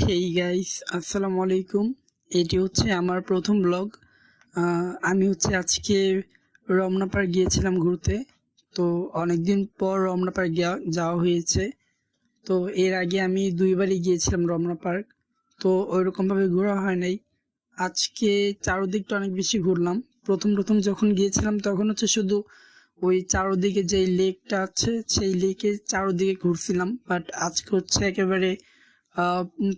Hey guys, আসসালামু আলাইকুম। এটি হচ্ছে আমার প্রথম ব্লগ। আমি হচ্ছে আজকে রমনা পার্ক গিয়েছিলাম ঘুরতে। তো অনেকদিন পর রমনা পার্ক যাওয়া হয়েছে। তো এর আগে আমি দুইবারই গিয়েছিলাম রমনা পার্ক। তো ওইরকমভাবে ঘোরা হয় নাই। আজকে চারদিকটা অনেক বেশি ঘুরলাম। প্রথম প্রথম যখন গিয়েছিলাম তখন হচ্ছে শুধু ওই চারদিকে যে লেকটা আছে সেই লেকের চারদিকে ঘুরছিলাম, বাট আজকে হচ্ছে একেবারে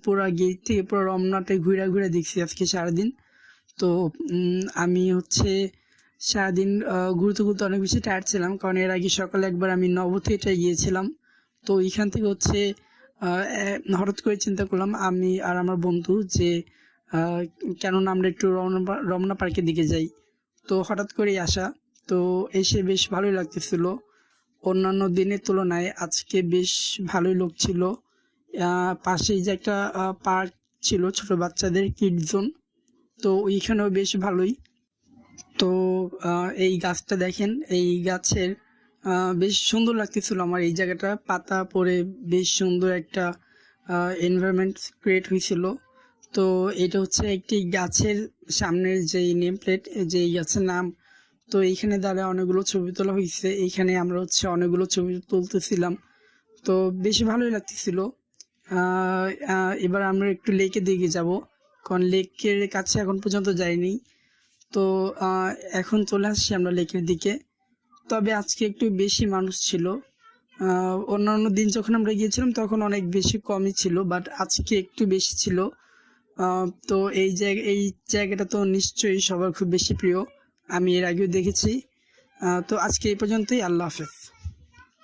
পুরা গেট থেকে পুরো রমনাতে ঘুরে ঘুরে দেখছি আজকে সারাদিন। তো আমি হচ্ছে সারাদিন ঘুরতে ঘুরতে অনেক বেশি টায়ার্ড ছিলাম, কারণ এর আগে সকালে একবার আমি নব থিয়েটারে গিয়েছিলাম। তো এইখান থেকে হচ্ছে হঠাৎ করে চিন্তা করলাম আমি আর আমার বন্ধু যে আহ, কেননা আমরা একটু রমনা পার্কের দিকে যাই। তো হঠাৎ করেই আসা। তো এসে বেশ ভালোই লাগতেছিল। অন্যান্য দিনের তুলনায় আজকে বেশ ভালোই লোক ছিল। পাশেই যে একটা পার্ক ছিল ছোট বাচ্চাদের কিড জোন, তো ওইখানেও বেশ ভালোই। তো এই গাছটা দেখেন, এই গাছের বেশ সুন্দর লাগতেছিল আমার। এই জায়গাটা পাতা পড়ে বেশ সুন্দর একটা এনভায়রনমেন্ট ক্রিয়েট হয়েছিল। তো এটা হচ্ছে একটি গাছের সামনের যেই নেম প্লেট, যেই গাছের নাম। তো এইখানে দাঁড়ায় অনেকগুলো ছবি তোলা হয়েছে। এইখানে আমরা হচ্ছে অনেকগুলো ছবি তুলতেছিলাম। তো বেশ ভালোই লাগতেছিল। এবার আমরা একটু লেকের দিকে যাব, কারণ লেকের কাছে এখন পর্যন্ত যাইনি। তো এখন চলে আসছি আমরা লেকের দিকে। তবে আজকে একটু বেশি মানুষ ছিল। অন্যান্য দিন যখন আমরা গিয়েছিলাম তখন অনেক বেশি কমই ছিল, বাট আজকে একটু বেশি ছিল। তো এই জায়গাটা তো নিশ্চয়ই সবার খুব বেশি প্রিয়। আমি এর আগেও দেখেছি। তো আজকে এই পর্যন্তই। আল্লাহ হাফেজ।